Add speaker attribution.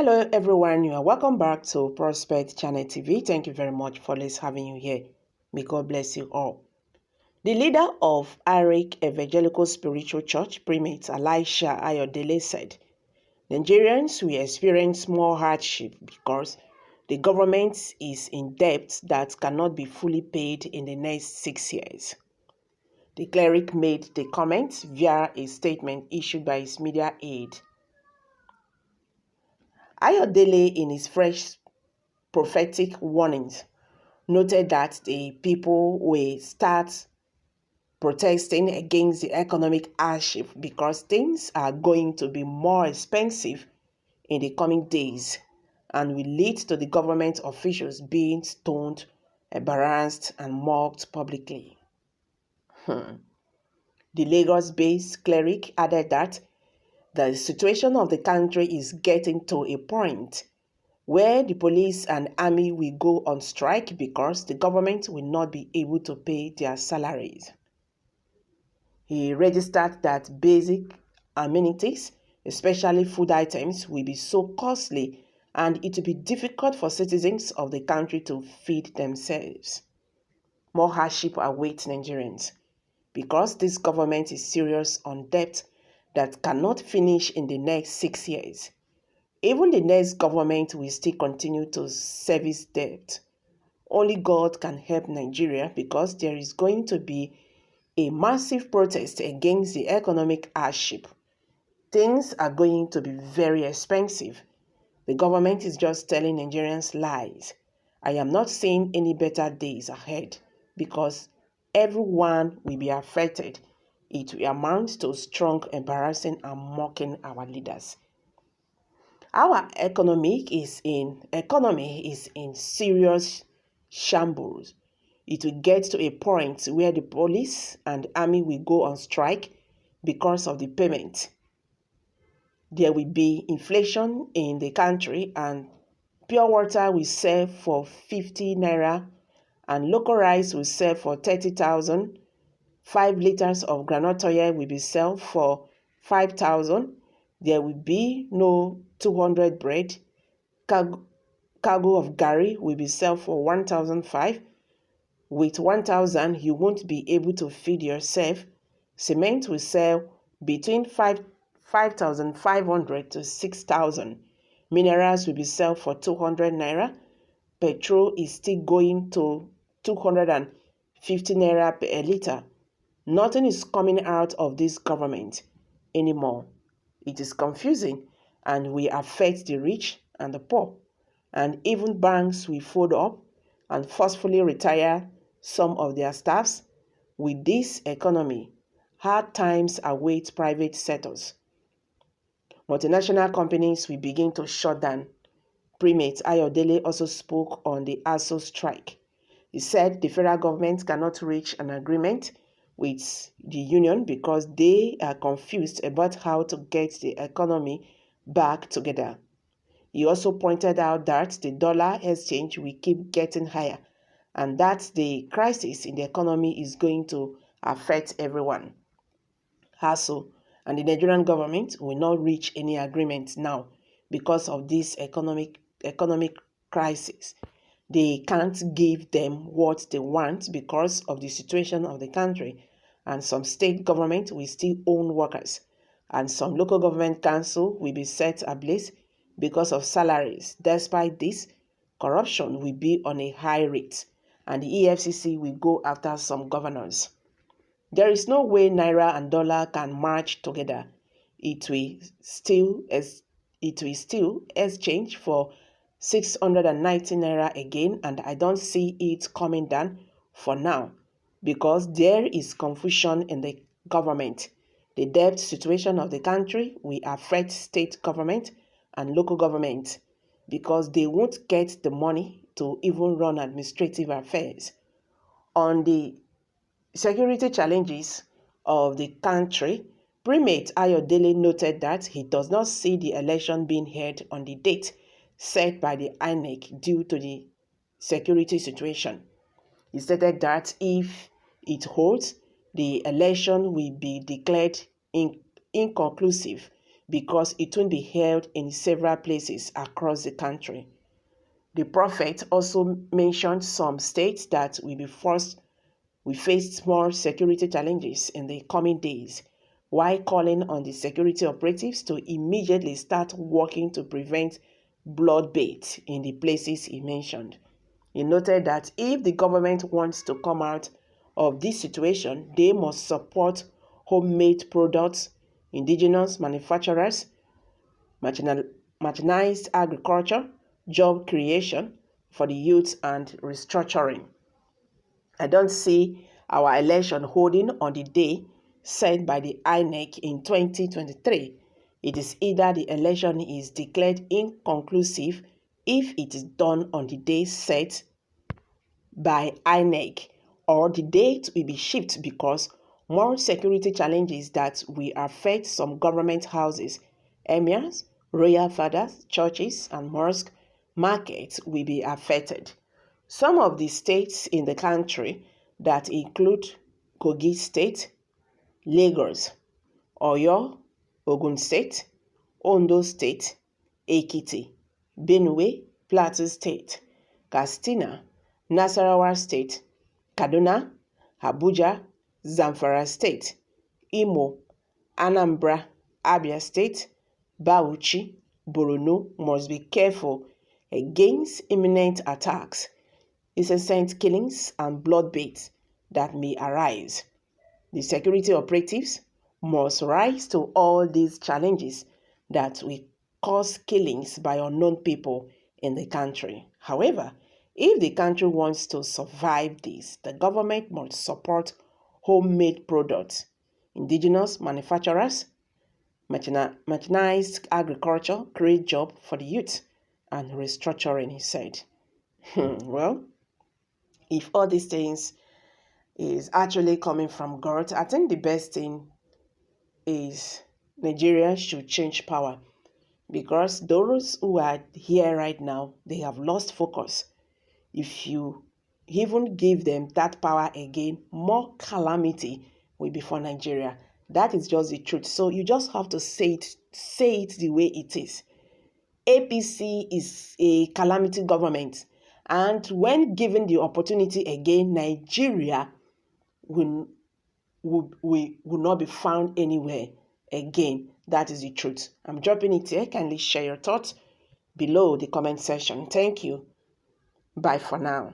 Speaker 1: Hello everyone, you are welcome back to Prospect Channel TV. Thank you very much for having you here. May God bless you all. The leader of Aric Evangelical Spiritual Church, Primate Ayodele said, Nigerians will experience more hardship because the government is in debt that cannot be fully paid in the next 6 years. The cleric made the comment via a statement issued by his media aide. Ayodele, in his fresh prophetic warnings, noted that the people will start protesting against the economic hardship because things are going to be more expensive in the coming days and will lead to the government officials being stoned, embarrassed, and mocked publicly. The Lagos-based cleric added that the situation of the country is getting to a point where the police and army will go on strike because the government will not be able to pay their salaries. He registered that basic amenities, especially food items, will be so costly and it will be difficult for citizens of the country to feed themselves. More hardship awaits Nigerians because this government is serious on debt that cannot finish in the next 6 years. Even the next government will still continue to service debt. Only God can help Nigeria because there is going to be a massive protest against the economic hardship. Things are going to be very expensive. The government is just telling Nigerians lies. I am not seeing any better days ahead because everyone will be affected. It will amount to strong embarrassing and mocking our leaders. Our economy is in serious shambles. It will get to a point where the police and army will go on strike because of the payment. There will be inflation in the country and pure water will sell for 50 naira and local rice will sell for 30,000. 5 liters of groundnut oil will be sold for 5,000. There will be no 200 bread. Cargo of garri will be sold for 1,500. With 1,000, you won't be able to feed yourself. Cement will sell between 5,500 to 6,000. Minerals will be sold for 200 naira. Petrol is still going to 250 naira per liter. Nothing is coming out of this government anymore. It is confusing and will affect the rich and the poor. And even banks will fold up and forcefully retire some of their staffs. With this economy, hard times await private sectors. Multinational companies will begin to shut down. Primate Ayodele also spoke on the ASO strike. He said the federal government cannot reach an agreement with the union because they are confused about how to get the economy back together. He also pointed out that the dollar exchange will keep getting higher and that the crisis in the economy is going to affect everyone. ASO and the Nigerian government will not reach any agreement now because of this economic crisis. They can't give them what they want because of the situation of the country, and some state government will still own workers, and some local government council will be set ablaze because of salaries. Despite this, corruption will be on a high rate, and the EFCC will go after some governors. There is no way Naira and dollar can march together. It will still exchange for 690 naira again, and I don't see it coming down for now because there is confusion in the government. The debt situation of the country will affect state government and local government because they won't get the money to even run administrative affairs. On the security challenges of the country, Primate Ayodele noted that he does not see the election being held on the date set by the INEC due to the security situation. He stated that if it holds, the election will be declared inconclusive because it won't be held in several places across the country. The prophet also mentioned some states that we face more security challenges in the coming days, while calling on the security operatives to immediately start working to prevent bloodbath in the places he mentioned. He noted that if the government wants to come out of this situation, they must support homemade products, indigenous manufacturers, marginalized agriculture, job creation for the youth, and restructuring. I don't see our election holding on the day set by the INEC in 2023. It is either the election is declared inconclusive if it is done on the day set by INEC, or the date will be shifted because more security challenges that will affect some government houses, emirs, royal fathers, churches, and mosque markets will be affected. Some of the states in the country that include Kogi State, Lagos, Oyo, Ogun State, Ondo State, Ekiti, Benue, Plateau State, Katsina, Nasarawa State, Kaduna, Abuja, Zamfara State, Imo, Anambra, Abia State, Bauchi, Borno must be careful against imminent attacks, incessant killings, and bloodbath that may arise. The security operatives must rise to all these challenges that will cause killings by unknown people in the country. However, if the country wants to survive this, the government must support homemade products, indigenous manufacturers, mechanized agriculture, create jobs for the youth, and restructuring, he said. Well, if all these things is actually coming from God, I think the best thing is Nigeria should change power, because those who are here right now, they have lost focus. If you even give them that power again, more calamity will be for Nigeria. That is just the truth. So you just have to say it the way it is. APC is a calamity government, and when given the opportunity again, Nigeria will not be found anywhere again. That is the truth. I'm dropping it here. Kindly share your thoughts below the comment section. Thank you. Bye for now.